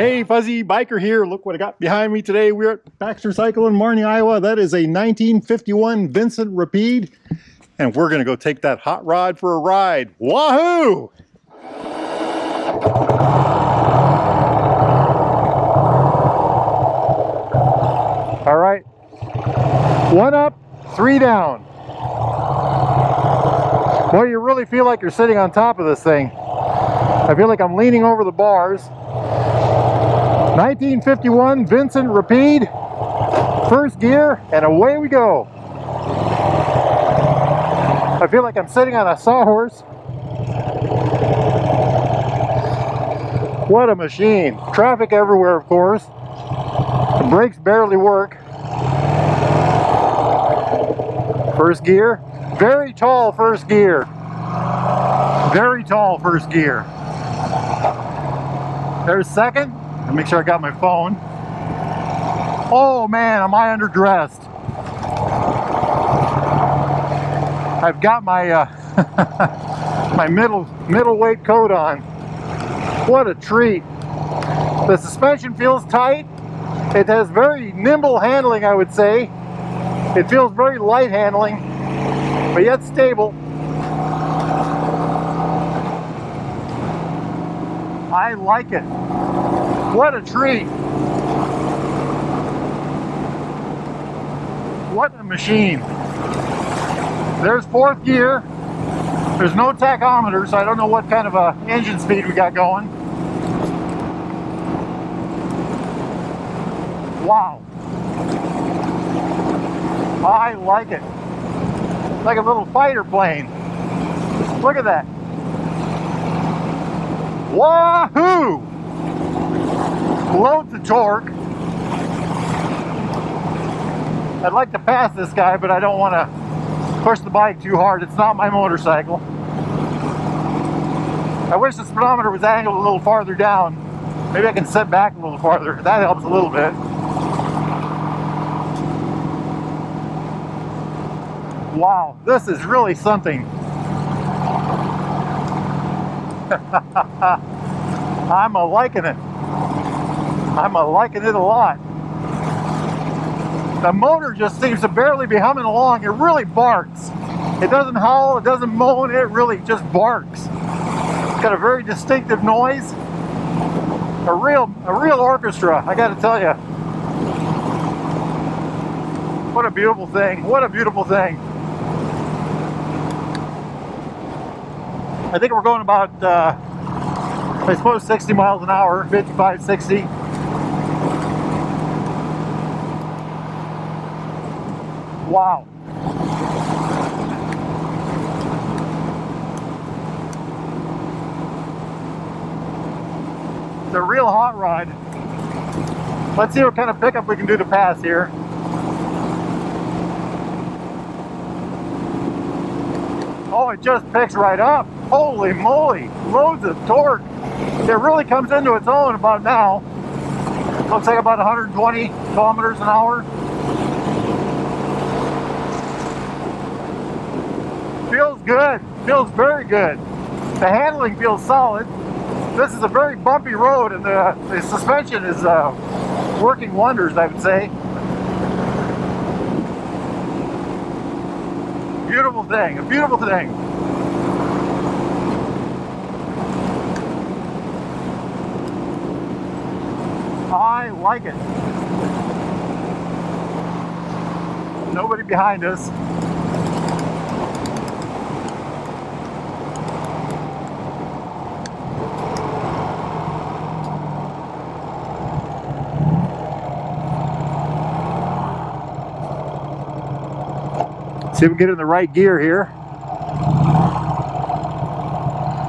Hey, Fuzzy Biker here. Look what I got behind me today. We're at Baxter Cycle in Marnie, Iowa. That is a 1951 Vincent Rapide. And we're going to go take that hot rod for a ride. Wahoo! All right. 1 up, 3 down. Boy, you really feel like you're sitting on top of this thing. I feel like I'm leaning over the bars. 1951 Vincent Rapide, first gear, and away we go. I feel like I'm sitting on a sawhorse. What a machine. Traffic everywhere, of course. The brakes barely work. First gear, very tall first gear. Very tall first gear. There's second. Make sure I got my phone. Oh man, am I underdressed? I've got my my middleweight coat on. What a treat. The suspension feels tight. It has very nimble handling, I would say. It feels very light handling, but yet stable. I like it. What a treat. What a machine. There's fourth gear. There's no tachometer, so I don't know what kind of a engine speed we got going. Wow. I like it. Like a little fighter plane. Look at that. Wahoo! Loads of torque. I'd like to pass this guy, but I don't want to push the bike too hard. It's not my motorcycle. I wish the speedometer was angled a little farther down. Maybe I can set back a little farther. That helps a little bit. Wow, this is really something. I'm a-liking it. I'm a-liking it a lot. The motor just seems to barely be humming along. It really barks. It doesn't howl, it doesn't moan, it really just barks. It's got a very distinctive noise. A real orchestra, I gotta tell you. What a beautiful thing. What a beautiful thing. I think we're going about, I suppose 60 miles an hour, 55, 60. Wow. It's a real hot rod. Let's see what kind of pickup we can do to pass here. Oh, it just picks right up. Holy moly, loads of torque. It really comes into its own about now. Looks like about 120 kilometers an hour. Feels good, feels very good. The handling feels solid. This is a very bumpy road, and the suspension is working wonders, I would say. Beautiful thing, a beautiful thing. I like it. Nobody behind us. See if we can get in the right gear here.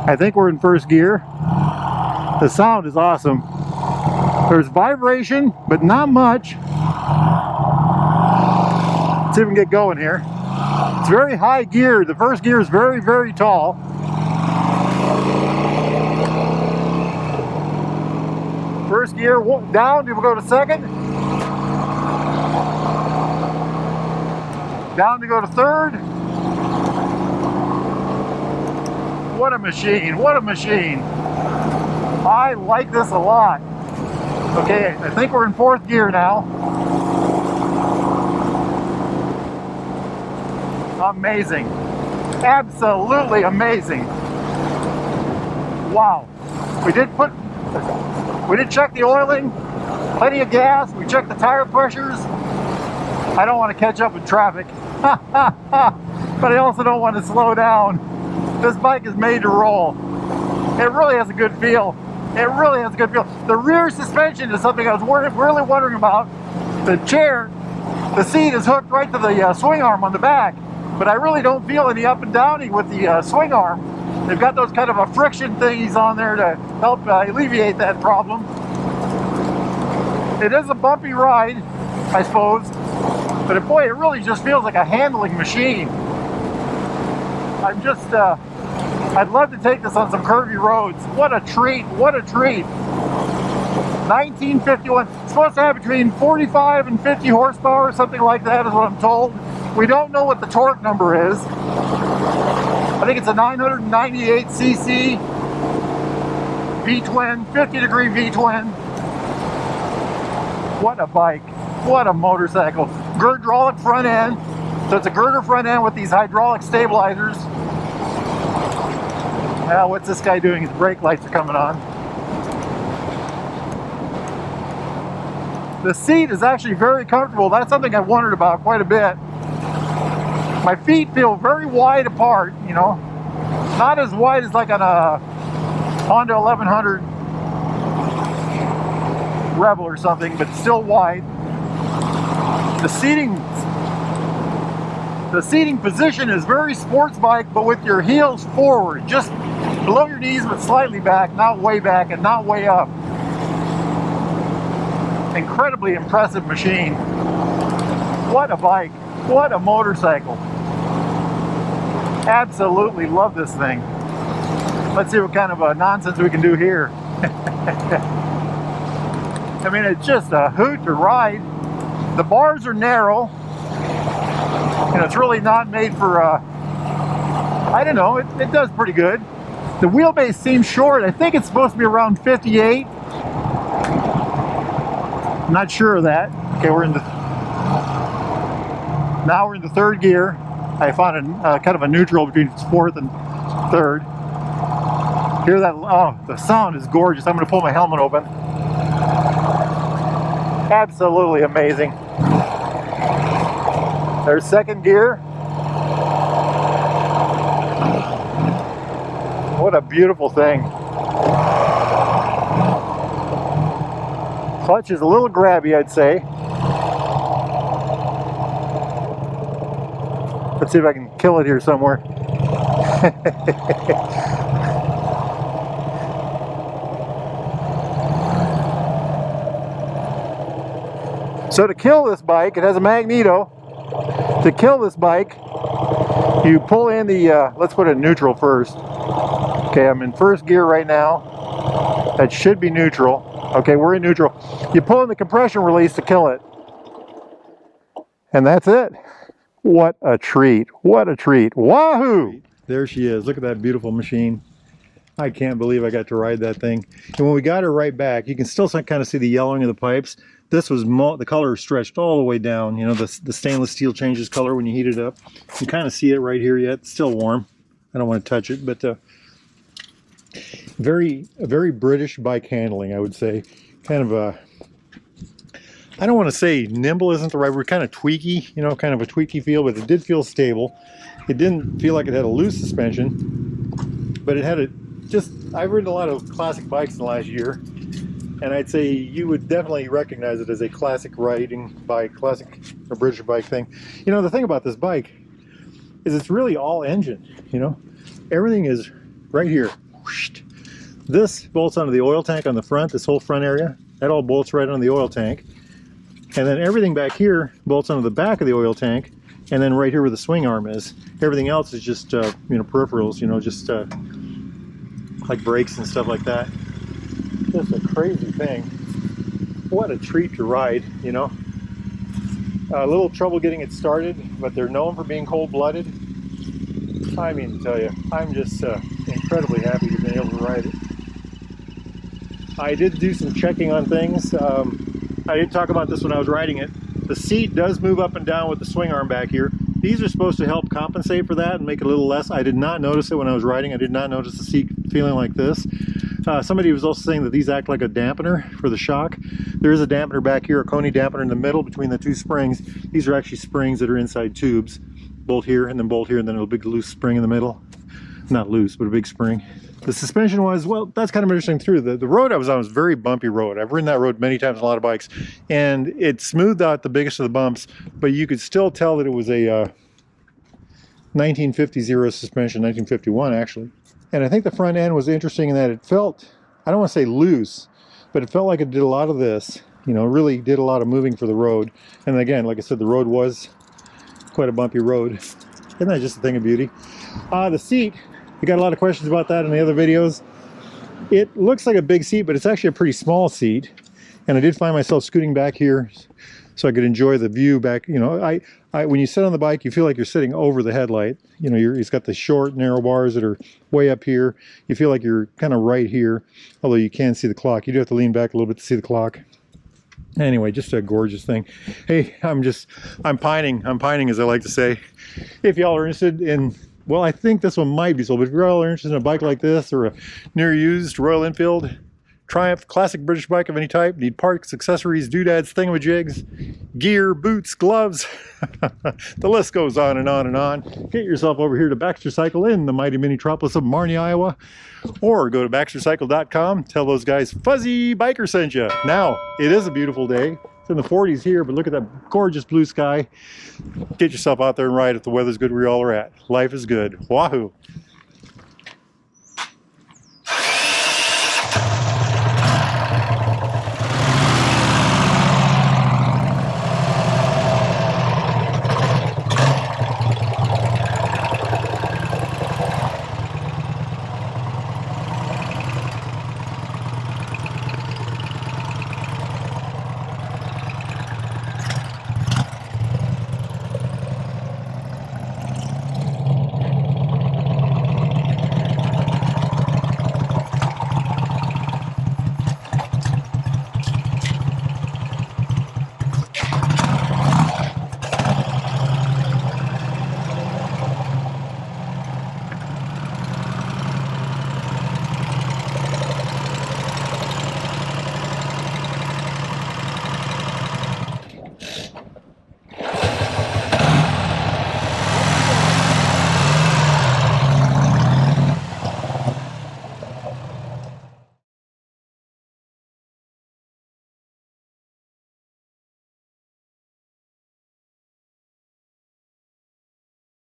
I think we're in first gear. The sound is awesome. There's vibration, but not much. Let's see if we can get going here. It's very high gear. The first gear is very, very tall. First gear down, do we go to second? Down to go to third. What a machine, what a machine. I like this a lot. Okay, I think we're in 4th gear now. Amazing. Absolutely amazing. Wow. We did check the oiling, plenty of gas, we checked the tire pressures. I don't want to catch up with traffic, but I also don't want to slow down. This bike is made to roll. It really has a good feel. It really has a good feel. The rear suspension is something I was really wondering about. The chair, the seat is hooked right to the swing arm on the back, but I really don't feel any up and downing with the swing arm. They've got those kind of a friction thingies on there to help alleviate that problem. It is a bumpy ride, I suppose, but boy, it really just feels like a handling machine. I'd love to take this on some curvy roads. What a treat, what a treat. 1951, it's supposed to have between 45 and 50 horsepower, something like that is what I'm told. We don't know what the torque number is. I think it's a 998cc V-twin, 50-degree V-twin. What a bike, what a motorcycle. Hydraulic front end, so it's a girder front end with these hydraulic stabilizers. Now, what's this guy doing? His brake lights are coming on. The seat is actually very comfortable. That's something I've wondered about quite a bit. My feet feel very wide apart, you know. Not as wide as like on a Honda 1100 Rebel or something, but still wide. The seating position is very sports bike, but with your heels forward, just below your knees, but slightly back, not way back and not way up. Incredibly impressive machine. What a bike. What a motorcycle. Absolutely love this thing. Let's see what kind of nonsense we can do here. I mean, it's just a hoot to ride. The bars are narrow. And it's really not made for, I don't know, it does pretty good. The wheelbase seems short. I think it's supposed to be around 58. I'm not sure of that. Okay, now we're in the 3rd gear. I found a kind of a neutral between 4th and 3rd. Hear that? Oh, the sound is gorgeous. I'm going to pull my helmet open. Absolutely amazing. There's 2nd gear. What a beautiful thing. Clutch is a little grabby, I'd say. Let's see if I can kill it here somewhere. So to kill this bike, it has a magneto. To kill this bike, you pull in the, let's put it in neutral first. Okay, I'm in 1st gear right now. That should be neutral. Okay, we're in neutral. You pull in the compression release to kill it. And that's it. What a treat. What a treat. Wahoo! There she is. Look at that beautiful machine. I can't believe I got to ride that thing. And when we got her right back, you can still kind of see the yellowing of the pipes. This was, the color stretched all the way down. You know, the stainless steel changes color when you heat it up. You kind of see it right here yet. It's still warm. I don't want to touch it, but very British bike handling, I would say. Kind of a, I don't want to say nimble isn't the right word, kind of tweaky, you know, kind of a tweaky feel, but it did feel stable. It didn't feel like it had a loose suspension, but it had I've ridden a lot of classic bikes in the last year, and I'd say you would definitely recognize it as a classic riding bike, classic or British bike thing. You know, the thing about this bike is it's really all engine, you know. Everything is right here. This bolts onto the oil tank on the front, this whole front area. That all bolts right on the oil tank. And then everything back here bolts onto the back of the oil tank. And then right here where the swing arm is. Everything else is just, you know, peripherals, you know, just like brakes and stuff like that. Just a crazy thing. What a treat to ride, you know. A little trouble getting it started, but they're known for being cold-blooded. I mean to tell you, I'm just incredibly happy to be able to ride it. I did do some checking on things. I did talk about this when I was riding it. The seat does move up and down with the swing arm back here. These are supposed to help compensate for that and make it a little less. I did not notice it when I was riding. I did not notice the seat feeling like this. Somebody was also saying that these act like a dampener for the shock. There is a dampener back here, a Coney dampener in the middle between the two springs. These are actually springs that are inside tubes. Bolt here and then bolt here and then a big loose spring in the middle. Not loose, but a big spring. The suspension was, well, that's kind of interesting too. The road I was on was a very bumpy road. I've ridden that road many times on a lot of bikes, and it smoothed out the biggest of the bumps, but you could still tell that it was a 1950 zero suspension, 1951 actually. And I think the front end was interesting in that it felt, I don't want to say loose, but it felt like it did a lot of this, you know, really did a lot of moving for the road. And again, like I said, the road was quite a bumpy road. Isn't that just a thing of beauty? The seat, we got a lot of questions about that in the other videos. It looks like a big seat, but it's actually a pretty small seat. And I did find myself scooting back here so I could enjoy the view back. You know, when you sit on the bike, you feel like you're sitting over the headlight. You know, it's got the short, narrow bars that are way up here. You feel like you're kind of right here, although you can see the clock. You do have to lean back a little bit to see the clock. Anyway, just a gorgeous thing. Hey, I'm pining, as I like to say. If y'all are interested in, well, I think this one might be sold, but if you're all interested in a bike like this or a near used Royal Enfield Triumph classic British bike of any type, need parts, accessories, doodads, thingamajigs, gear, boots, gloves, the list goes on and on and on. Get yourself over here to Baxter Cycle in the mighty metropolis of Marnie, Iowa, or go to baxtercycle.com. Tell those guys Fuzzy Biker sent you. Now, it is a beautiful day. It's in the 40s here, but look at that gorgeous blue sky. Get yourself out there and ride if the weather's good where you all are at. Life is good. Wahoo!